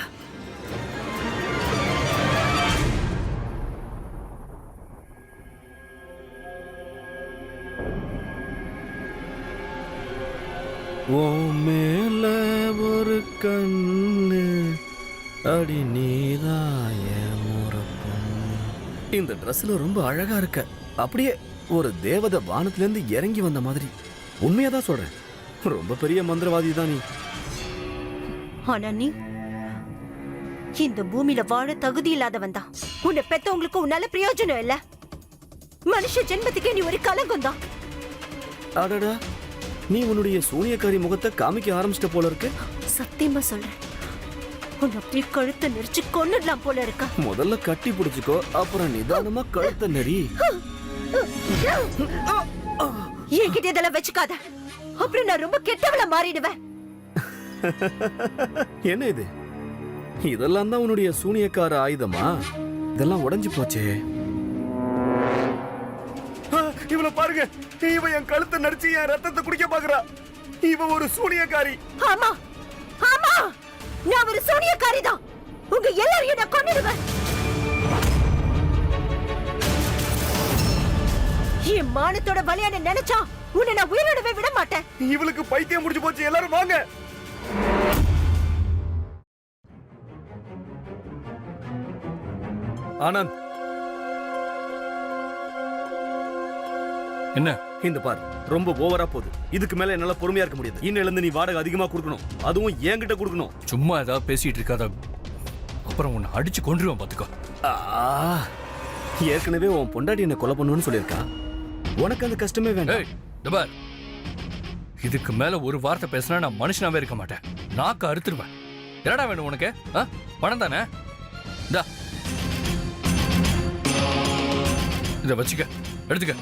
ஓ மேல ஒரு கண்ணு அடி நீதாய முறப்பம். இந்த ட்ரெஸ்ல ரொம்ப அழகா இருக்க. அப்படியே ஒரு தேவதை வானத்துல இருந்து இறங்கி வந்த மாதிரி. உண்மையாதான் சொல்றேன், ரொம்ப பெரிய மந்திரவாதி தான் நீ. ஆனா நீ இந்த பூமியில வாழ தகுதி இல்லாதவன் தான். உன்னை பெத்தவங்களுக்கு உன்னால பிரயோஜனம் இல்ல. மனுஷ ஜென்மத்துக்கே நீ ஒரு கலங்கம் தான். அடடா, நீ உன்னுடைய சூனியக்காரி முகத்தை காமிக்க ஆரம்பிச்சிட்ட போல இருக்கு. சத்தியமா சொல்றேன், உன்னை அப்படியே கழுத்தை நெரிச்சு கொன்னுடலாம் போல இருக்கா. முதல்ல கட்டி பிடிச்சுக்கோ, அப்புறம் நிதானமா கழுத்தை நெறி. என்கிட்ட இதெல்லாம் வச்சுக்காத, அப்புறம் நான் ரொம்ப கெட்டவளா மாறிடுவேன். என்ன இது? இதெல்லாம் தான் உன்னுடைய சூனியக்கார ஆயுதமா? இதெல்லாம் உடைஞ்சு போச்சே. இவள பாருங்க, இவ என் கழுத்தை நடிச்சு என் ரத்தத்தை குடிக்க பாக்குறா. இவ ஒரு சூனியக்காரி. ஆமா ஆமா, நான் ஒரு சூனியக்காரி தான். உங்க எல்லாரையும் நான் கொன்னுடுவேன். என் மானத்தோட பலியான நினைச்சா உன்னை நான் உயிரோடவே விட மாட்டேன். இவளுக்கு பைத்தியம் முடிஞ்சு போச்சு. எல்லாரும் வாங்க. ஆனந்த், என்ன? இந்த பார், ரொம்ப ஓவரா போகுது. இதுக்கு மேல என்னால பொறுமையா இருக்க முடியாது. இன்னையில இருந்து நீ வாடகை அதிகமா கொடுக்கணும், அதுவும் என்கிட்ட கொடுக்கணும். சும்மா ஏதாவது பேசிட்டு இருக்காத, அப்புறம் உன்னை அடிச்சு கொன்றுவேன் பாத்துக்கோ. ஏற்கனவே உன் பொண்டாட்டி என்ன கொலை பண்ணுவேன்னு சொல்லியிருக்கா. உனக்கு அந்த கஷ்டமே வேண்டாம். ஏய், இந்த பார், இதுக்கு மேல ஒரு வார்த்தை பேசினா நான் மனுஷனாவே இருக்க மாட்டேன். நாக்க அறுத்துருவேன். என்னடா வேணும் உனக்கு? பணம் தானே? இந்தா, இத வச்சுக்க, எடுத்துக்க.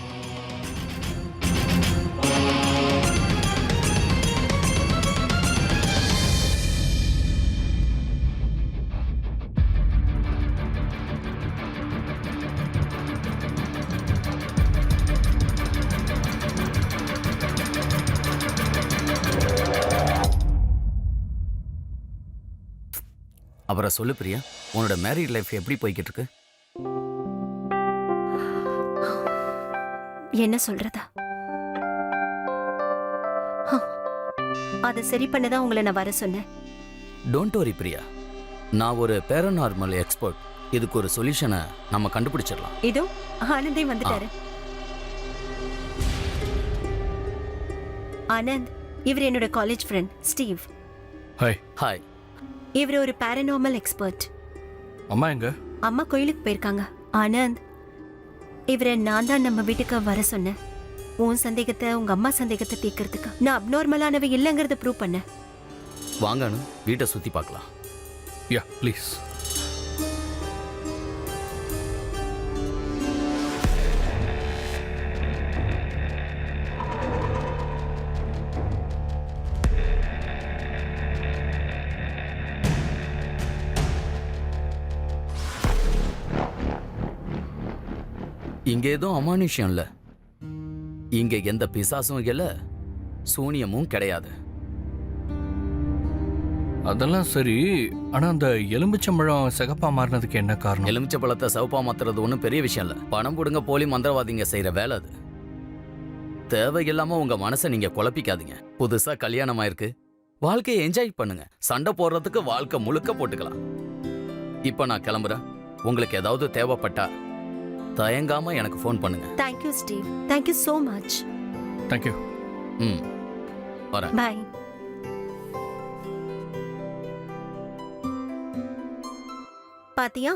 அப்புறம் சொல்லு பிரியா, உன்னோட மேரிட் லைஃப் எப்படி போய்கிட்டு இருக்கு? என்ன சொல்றதா? அதை சரி பண்ணதான் உங்களை நான் வர சொன்னேன். டோன்ட் வரி பிரியா, நான் ஒரு பேரநார்மல் எக்ஸ்பர்ட். இதுக்கு ஒரு சொல்யூஷனை நம்ம கண்டுபிடிச்சிடலாம். இதோ ஆனந்தே வந்துட்டாரு. ஆனந்த், இவர் என்னோட college friend Steve. Hi. Hi. இவர் ஒரு பாரநார்மல் எக்ஸ்பர்ட். அம்மா எங்க? அம்மா கோயிலுக்கு போயிருக்காங்க. ஆனந்த், இவரை நான் தான் நம்ம வீட்டுக்கு வர சொன்னேன். உன் சந்தேகத்தை, உங்க அம்மா சந்தேகத்தை தீர்க்கறதுக்கு. நான் அப்நார்மலானவ இல்லைங்கிறத ப்ரூவ் பண்ண. வாங்கன்னு வீட்டை சுத்தி பார்க்கலாம். யா ப்ளீஸ். இங்க எதுவும் அமானுஷ்யம் இல்ல. இங்க எந்த பிசாசும் இல்ல, சூனியமும் கிடையாது. அதெல்லாம் சரி, ஆனா அந்த எலுமிச்சம்பழம் சிகப்பா மாறினதுக்கு என்ன காரணம்? எலுமிச்சை பழத்தை சிவப்பா மாத்துறது ஒன்றும் பெரிய விஷயம் இல்ல. பணம் கொடுங்க போலி மந்திரவாதிங்க செய்யற வேலை அது. தேவையில்லாம உங்க மனசை நீங்க குழப்பிக்காதீங்க. புதுசா கல்யாணம் ஆயிருக்கு, வாழ்க்கையை என்ஜாய் பண்ணுங்க. சண்டை போடுறதுக்கு வாழ்க்கை முழுக்க போட்டுக்கலாம். இப்ப நான் கிளம்புறேன். உங்களுக்கு ஏதாவது தேவைப்பட்டா தயங்காம எனக்கு ஃபோன் பண்ணுங்க. Thank you Steve, thank you so much. Thank you. வரேன். பாய். பாத்தியா,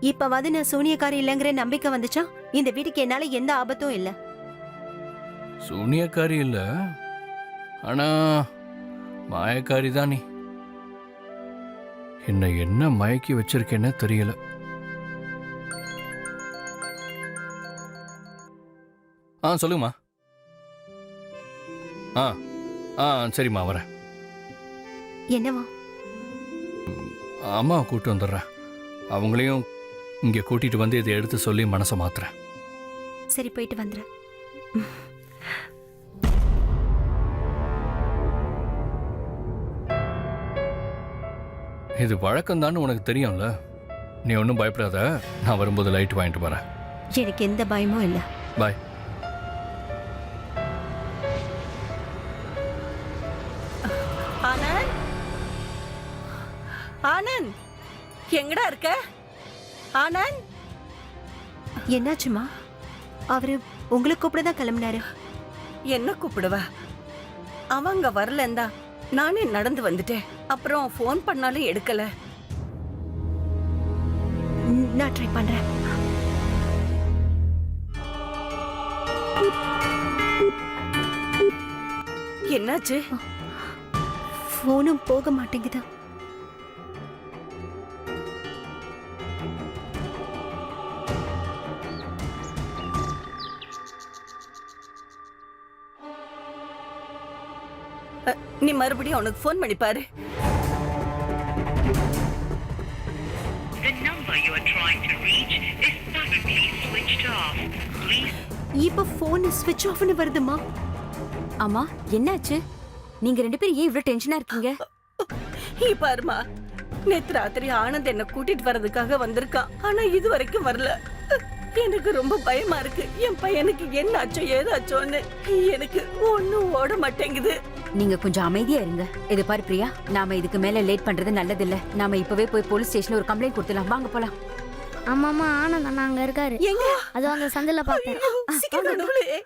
இப்பவாது நான் சூனியக்காரி இல்லைங்கிற நம்பிக்கை வந்துச்சா? இந்த வீட்டுக்கு என்னால எந்த ஆபத்தும் இல்ல. சூனியக்காரி இல்ல, ஆனா மாயக்காரி தான் நீ. என்ன மயக்கி வச்சிருக்கேன்னு தெரியல. சொல்லுங்கம்மா. சரிம்மா, வரேன். என்னவா? அம்மாவை கூப்பிட்டு வந்துடுறேன். அவங்களையும் இங்கே கூட்டிட்டு வந்து இதை எடுத்து சொல்லி மனசை மாத்துறேன். சரி, போயிட்டு வந்துடுறேன். இது வழக்கம்தான்னு உனக்கு தெரியும்ல. நீ ஒன்றும் பயப்படாத. நான் வரும்போது லைட் வாங்கிட்டு வரேன். எனக்கு எந்த பயமும் இல்லை. பாய். ஆனந்த், ஆனந்த், எங்கடா இருக்க? ஆனந்த், என்னாச்சுமா? அவரு உங்களை கூப்பிட தான் கிளம்பினாரு. என்ன கூப்பிடுவா? அவங்க வரலந்தா நானே நடந்து வந்துட்டேன். அப்புறம் ஃபோன் பண்ணாலும் எடுக்கல. நான் ட்ரை பண்றேன். என்னாச்சு? ஃபோனும் போக மாட்டேங்குது. நீ மறுபடியும் அவனுக்கு ஃபோன் பண்ணி பாரு. இப்ப போன் ஸ்விட்ச் ஆஃப்னு வருதுமா. அம்மா என்னாச்சு? நீங்க 2 பேரும் ஏன் இவ்ளோ டென்ஷனா இருக்கீங்க? பாருமா, நேத்து ராத்திரி ஆனந்த் என்ன கூட்டிட்டு வர்றதுக்காக வந்திருக்கான். ஆனா இது வரைக்கும் வரல. எனக்கு ரொம்ப பயமா இருக்கு. என் பையனுக்கு என்ன ஆச்சோ ஏதாச்சோன்னு எனக்கு ஒண்ணும் ஓட மாட்டேங்குது. நீங்க கொஞ்சம் அமைதியா இருங்க. இது பாரு பிரியா, நாம இதுக்கு மேல லேட் பண்றது நல்லது இல்ல. நாம இப்பவே போய் போலீஸ் ஸ்டேஷன்ல ஒரு கம்ப்ளைண்ட் கொடுத்துலாம். வாங்க போலாம். ஆமாமா, ஆனந்த் அண்ணா அங்க இருக்காரு. எங்க? அது அந்த சந்தில பார்த்தேன். சீக்கிரம் நுழையே.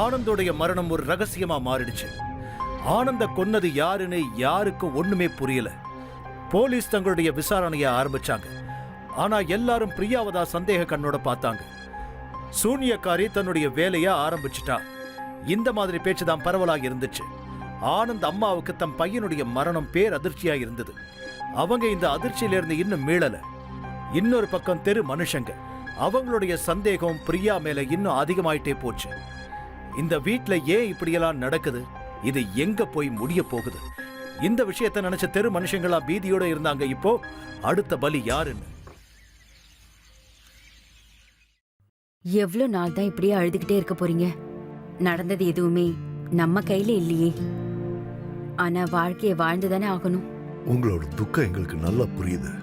ஆனந்தோடைய மரணம் ஒரு ரகசியமா மாறிடுச்சு. ஆனந்த கொன்னது யாருன்னு யாருக்கும் ஒண்ணுமே புரியல. போலீஸ் தங்களுடைய விசாரணையை ஆரம்பிச்சாங்க. ஆனா எல்லாரும் பிரியாவதா சந்தேக கண்ணோட பார்த்தாங்க. சூனியக்காரி தன்னுடைய வேலையை ஆரம்பிச்சுட்டா. இந்த மாதிரி பேச்சுதான் பரவலாக இருந்துச்சு. ஆனந்த் அம்மாவுக்கு தம் பையனுடைய மரணம் பேரதிர்ச்சியா இருந்தது. அவங்க இந்த அதிர்ச்சியிலிருந்து இன்னும் மீளல. இன்னொரு பக்கம் தெரு மனுஷங்க, அவங்களுடைய சந்தேகம் பிரியா மேல இன்னும் அதிகமாயிட்டே போச்சு. இந்த வீட்ல ஏன் இப்படியெல்லாம் நடக்குது? இது எங்க போய் முடிய போகுது? இந்த விஷயத்தை நினைச்ச தெரு மனுஷங்களா பீதியோட இருந்தாங்க. இப்போ அடுத்த பலி யாருன்னு. எவ்வளவு நாள் தான் இப்படியே அழுதுகிட்டே இருக்க போறீங்க? நடந்தது எதுவுமே நம்ம கையில இல்லையே. ஆனா வாழ்க்கையை வாழ்ந்துதானே ஆகணும். உங்களோட துக்கம் எங்களுக்கு நல்லா புரியுது.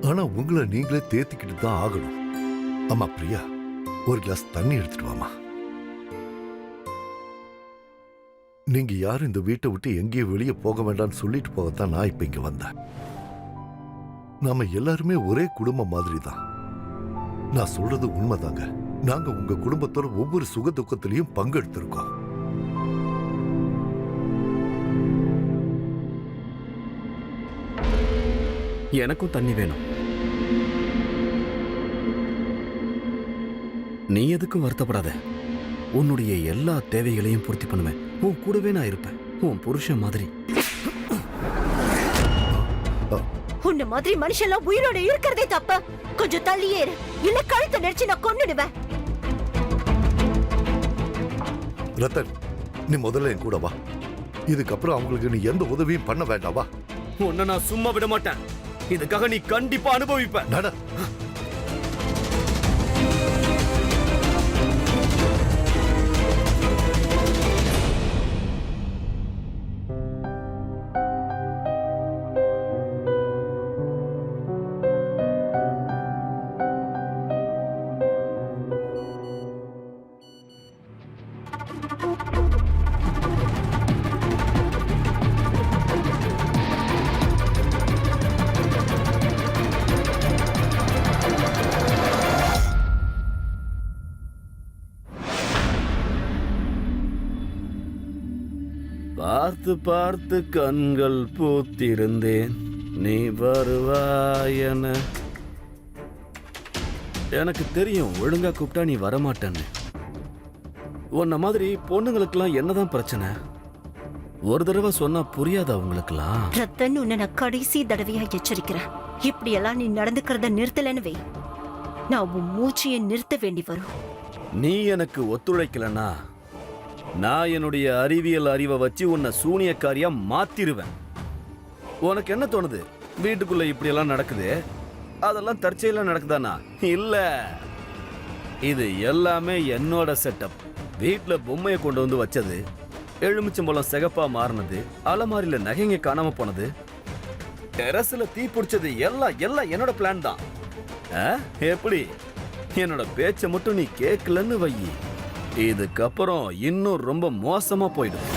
ஆனா உங்களை நீங்களே தேத்திக்கிட்டு தான் ஆகணும். அம்மா பிரியா, ஒரு கிளாஸ் தண்ணி எடுத்துட்டு வாமா. நீங்க யாரும் இந்த வீட்டை விட்டு எங்கேயும் வெளியே போக வேண்டாம்னு சொல்லிட்டு போகத்தான் நான் இப்ப இங்க வந்தேன். நாம எல்லாருமே ஒரே குடும்பம் மாதிரி தான். நான் சொல்றது உண்மைதாங்க. நாங்க உங்க குடும்பத்தோட ஒவ்வொரு சுக துக்கத்திலையும் பங்கெடுத்திருக்கோம். எனக்கும் தண்ணி வேணும். நீ எதுக்கும் வருத்தப்படாத. உன்னுடைய எல்லா தேவைகளையும் பூர்த்தி பண்ணுவேன். உன் கூடவே நான் இருப்பேன், உன் புருஷன் மாதிரி. உன்ன மாதிரி மனுஷன்லாம் உயிரோட இருக்கிறதே தப்பு. கொஞ்சம் தள்ளியே இரு, இல்ல கழுத்தை நெரிச்சு நான் கொன்னுடுவேன். ரத்தன், நீ முதல்ல என் கூட வா. இதுக்கப்புறம் அவங்களுக்கு நீ எந்த உதவியும் பண்ண வேண்டாவா? உன்னை நான் சும்மா விட மாட்டேன். இதுக்காக நீ கண்டிப்பா அனுபவிப்ப. நட. பார்த்து பார்த்து கண்கள் பூத்திருந்தேன், நீ வருவாயன. எனக்கு தெரியும் ஒழுங்கா கூப்பிட்டா நீ வரமாட்டேன்னு. உன்ன மாதிரி பொண்ணுங்களுக்கெல்லாம் என்னதான் பிரச்சனை? ஒரு தடவை சொன்னா புரியாதா உங்களுக்கெல்லாம்? ரத்தன், உன்னை நான் கடைசி தடவையா எச்சரிக்கிறேன். இப்படியெல்லாம் நீ நடந்துக்கிறத நிறுத்தலன்னு வை, நான் உன் மூச்சையை நிறுத்த வேண்டி வரும். நீ எனக்கு ஒத்துழைக்கலன்னா நான் என்னுடைய அறிவியல் அறிவை வச்சு உன்னை சூனியக்காரியா மாத்திருவேன். உனக்கு என்ன தோணுது? வீட்டுக்குள்ள இப்படியெல்லாம் நடக்குது, அதெல்லாம் தற்செயலா நடக்குதானா? இல்ல, இது எல்லாமே என்னோட செட்டப். வீட்டுல பொம்மையை கொண்டு வந்து வச்சது, எலுமிச்சம்பழம் சிகப்பா மாறினது, அலமாரியில நகைங்க காணாம போனது, டெரஸ்ல தீ பிடிச்சது, எல்லாம் எல்லாம் என்னோட பிளான் தான். எப்படி? என்னோட பேச்ச மட்டும் நீ கேட்கலன்னு வை, இதுக்கப்புறம் இன்னும் ரொம்ப மோசமா போயிடும்.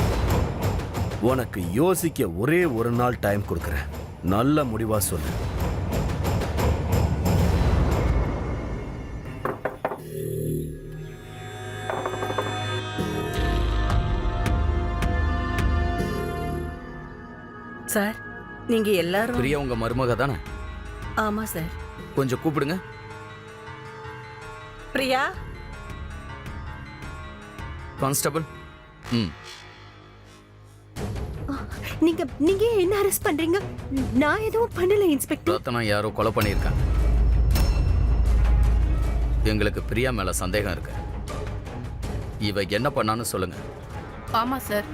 உனக்கு யோசிக்க ஒரே ஒரு நாள் டைம் கொடுக்கறேன். நல்ல முடிவா சொல்லு. சார், நீங்க எல்லாரும் பிரியா உங்க மருமக தானே? ஆமா சார். கொஞ்சம் கூப்பிடுங்க. பிரியா. கான்ஸ்டபிள். நீங்க நீங்க என்ன அரெஸ்ட் பண்றீங்க? நான் எதுவும் பண்ணல இன்ஸ்பெக்டர். ரத்னா யாரோ கொலை பண்ணியிருக்காங்க. எங்களுக்கு பிரியா மேல சந்தேகம் இருக்கு. இவ என்ன பண்ணான்னு சொல்லுங்க. ஆமா சார்,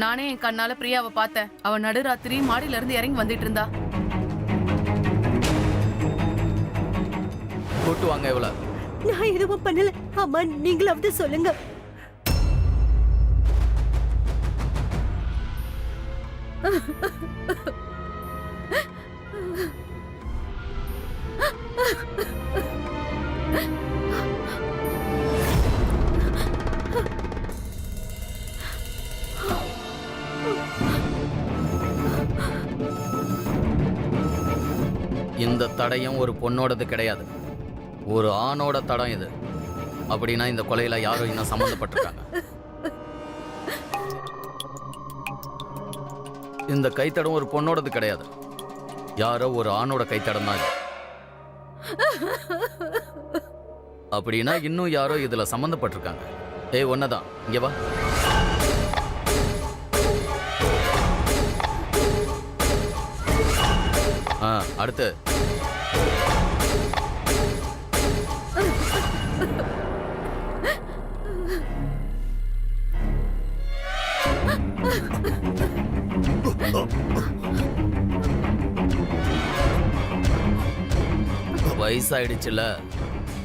நானே என் கண்ணால பிரியாவை பார்த்தேன். அவ நடுராத்திரி மாடியில இருந்து இறங்கி வந்துட்டு இருந்தா. கூட்டு வாங்க. இவள நான் எதுவும் பண்ணல. அம்மா, நீங்களாவது சொல்லுங்க. இந்த தடயம் ஒரு பொண்ணோடது கிடையாது, ஒரு ஆணோட தடம் இது. அப்படின்னா இந்த கொலையில யாரும் இன்னும் சம்பந்தப்பட்டிருக்காங்க. இந்த கைத்தடம் ஒரு பொண்ணோடது கிடையாது, யாரோ ஒரு ஆணோட கைத்தடம் தான். அப்படின்னா இன்னும் யாரோ இதுல சம்பந்தப்பட்டிருக்காங்க. ஏய், ஒன்னதான், இங்க வா. அடுத்து வயசாயிடுச்சுல,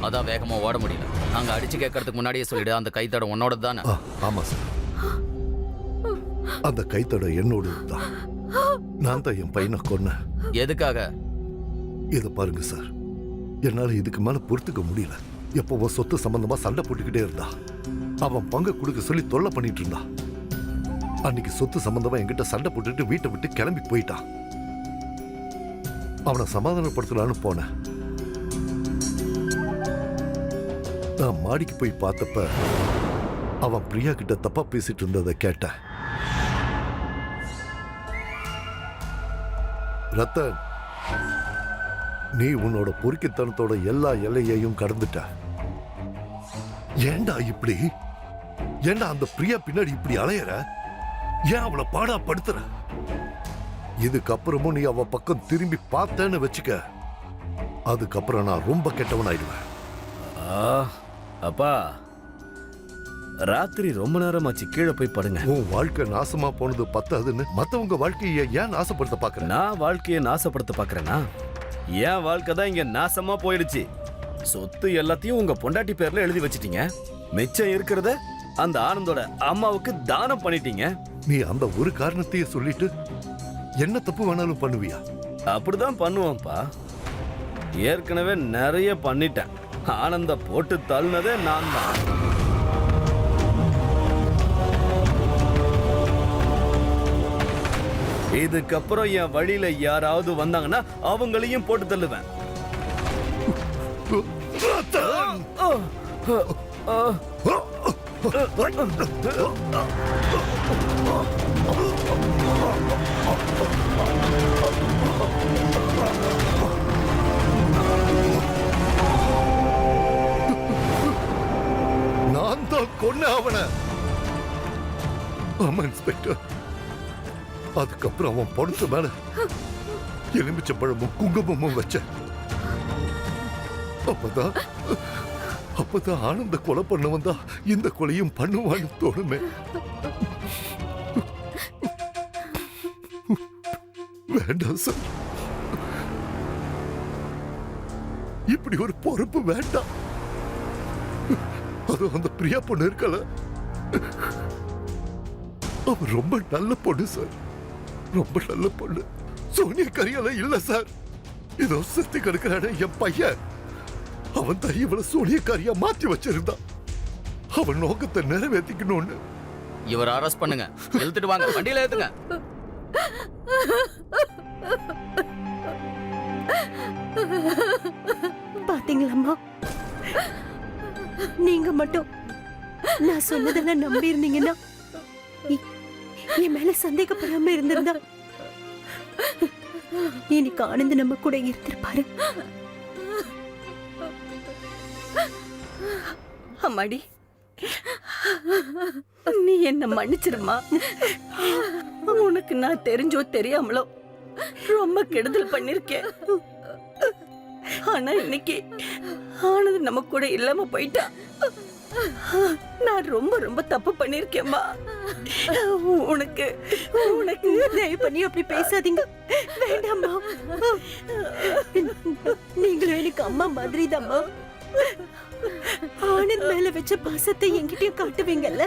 அதான் வேகமா ஓட முடியல. நாங்க அடிச்சு கேட்கறதுக்கு முன்னாடியே சொல்லிடு, அந்த கைத்தடம் உன்னோட தானே? ஆமா சார், அந்த கைத்தடம் என்னோட தான். நான் தான் என் பையனை கொன்னேன். எதுக்காக? இத பாருங்க சார், என்னால இதுக்கு மேல பொறுத்துக்க முடியல. எப்போ சொத்து சம்பந்தமா சண்டை போட்டுக்கிட்டே இருந்தா, அவன் பங்கு கொடுக்க சொல்லி தொல்லை பண்ணிட்டு இருந்தா. அன்னைக்கு சொத்து சம்பந்தமா என்கிட்ட சண்டை போட்டுட்டு வீட்டை விட்டு கிளம்பி போயிட்டான். அவனை சமாதானப்படுத்தலான்னு போனேன். நான் மாடிக்கு போய் பார்த்தப்ப அவன் பிரியா கிட்ட தப்பா பேசிட்டு இருந்ததை கேட்டேன். ரத்தன், நீ உன்னோட பொறுக்கித்தனத்தோட எல்லா எல்லையையும் கடந்துட்ட. ஏண்டா இப்படி? ஏண்டா அந்த பிரியா பின்னாடி இப்படி அலையற? ஏன் அவளை பாடா படுத்துற? இதுக்கப்புறமும் நீ அவ பக்கம் திரும்பி பார்த்தேன்னு வச்சுக்க, அதுக்கப்புறம் நான் ரொம்ப கெட்டவன் ஆயிடுவேன். அப்பா, ராத்திரி ரொம்ப நேரமாச்சு, கீழே போய் படுங்க. உன் வாழ்க்கை நாசமா போனது பத்தாதுன்னு மத்தவங்க வாழ்க்கையை ஏன் நாசப்படுத்த பாக்குற? நான் வாழ்க்கையை நாசப்படுத்த பாக்குறேன்னா, என் வாழ்க்கை தான் இங்க நாசமா போயிடுச்சு. சொத்து எல்லாத்தையும் உங்க பொண்டாட்டி பேர்ல எழுதி வச்சிட்டீங்க. மிச்சம் இருக்கிறத அந்த ஆனந்தோட அம்மாவுக்கு தானம் பண்ணிட்டீங்க. நீ அந்த ஒரு காரணத்தையே சொல்லிட்டு என்ன தப்பு வேணாலும் பண்ணுவியா? அப்படிதான் பண்ணுவோம்ப்பா. ஏற்கனவே நிறைய பண்ணிட்டேன். ஆனந்த போட்டு தள்ளினதே நான் தான். இதுக்கப்புறம் என் வழியில யாராவது வந்தாங்கன்னா அவங்களையும் போட்டு தள்ளுவேன். நான் தான் கொன்ன அவனை. ஆமா இன்ஸ்பெக்டர். அதுக்கப்புறம் அவன் படுத்த மேல எலுமிச்சை பழமும் குங்குமமும் வச்ச. அப்பதான் அப்பதான் ஆனந்த கொலை பண்ண வந்தா இந்த கொலையும் பண்ணுவான்னு தோணுமே. வேண்டாம் சார், இப்படி ஒரு பொறுப்பு வேண்டாம். அது அந்த பிரியா பொண்ணு இருக்கல, அவ ரொம்ப நல்ல பொண்ணு சார், ரொம்ப நல்ல பொண்ணு. சோனியா கரியால இல்ல சார், இதோ செத்து கிடக்கிறான என் பையன், அவன் தான் இவளை சோனியக்காரியா மாத்தி வச்சிருந்தான். அவன் நோக்கத்தை நிறைவேற்றிக்கணும்னு. இவர் அரெஸ்ட் பண்ணுங்க, இழுத்துட்டு வாங்க, வண்டியில ஏத்துங்க. பாத்தீங்களாம்மா, நீங்க மட்டும் நான் சொன்னதெல்லாம் நம்பி இருந்தீங்கன்னா, என் மேல சந்தேகப்படாம இருந்திருந்தா இன்னைக்கு ஆனந்த் நம்ம கூட இருந்திருப்பாரு. அம்மாடி, நீ என்ன மன்னிச்சிருமா. உனக்கு நான் தெரிஞ்சோ தெரியாமலோ ரொம்ப கெடுதல் பண்ணிருக்கேன். ஆனா இன்னைக்கு ஆனந்த் நம்ம கூட இல்லாம போயிட்டா. நான் ரொம்ப ரொம்ப தப்பு பண்ணிருக்கேம்மா. உனக்கு உனக்கு தயவு பண்ணி அப்படி பேசாதீங்க, வேண்டாம்மா. நீங்களும் எனக்கு அம்மா மாதிரி தான்மா. ஆனந்த் மேல வச்ச பாசத்தை என்கிட்டயும் காட்டுவீங்கல்ல.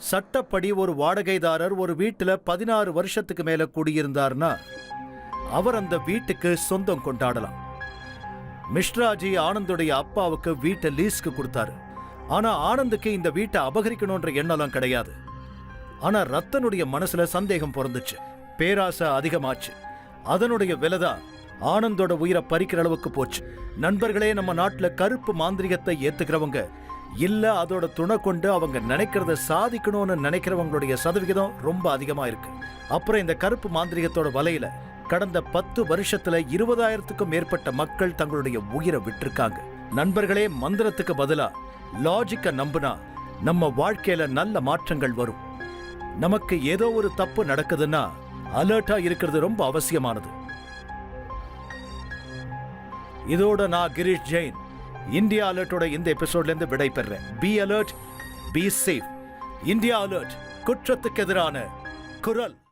சட்டப்படி ஒரு வாடகைதாரர் ஒரு வீட்டுல 16 வருஷத்துக்கு மேல குடியிருந்தார்னா அவர் அந்த வீட்டுக்கு சொந்தம் கொண்டாடலாம். மிஸ்ராஜி ஆனந்துடைய அப்பாவுக்கு வீட்டை லீஸ்க்கு கொடுத்தாரு. ஆனா ஆனந்துக்கு இந்த வீட்டை அபகரிக்கணும்ன்ற எண்ணலாம் கிடையாது. ஆனா ரத்தனுடைய மனசுல சந்தேகம் பிறந்துச்சு, பேராசை அதிகமாச்சு. அதனுடைய விலைதான் ஆனந்தோட உயிரை பறிக்கிற அளவுக்கு போச்சு. நண்பர்களே, நம்ம நாட்டுல கருப்பு மாந்திரிகத்தை ஏத்துக்கிறவங்க இல்ல அதோட துணை கொண்டு அவங்க நினைக்கிறத சாதிக்கணும்னு நினைக்கிறவங்களுடைய சதவிகிதம் ரொம்ப அதிகமா இருக்கு. அப்புறம் இந்த கருப்பு மாந்திரிகத்தோட வலையில கடந்த 10 வருஷத்துல 20,000க்கும் மேற்பட்ட மக்கள் தங்களுடைய உயிரை விட்டிருக்காங்க. நண்பர்களே, மந்திரத்துக்கு பதிலா லாஜிக்க நம்புனா நம்ம வாழ்க்கையில நல்ல மாற்றங்கள் வரும். நமக்கு ஏதோ ஒரு தப்பு நடக்குதுன்னா அலர்ட்டா இருக்கிறது ரொம்ப அவசியமானது. இதோட நான் கிரீஷ் ஜெயின் இந்தியா அலர்ட்டோட இந்த எபிசோட்ல இருந்து விடை பெறேன். Be alert, be safe. India alert, குற்றத்துக்கு எதிரான குரல்.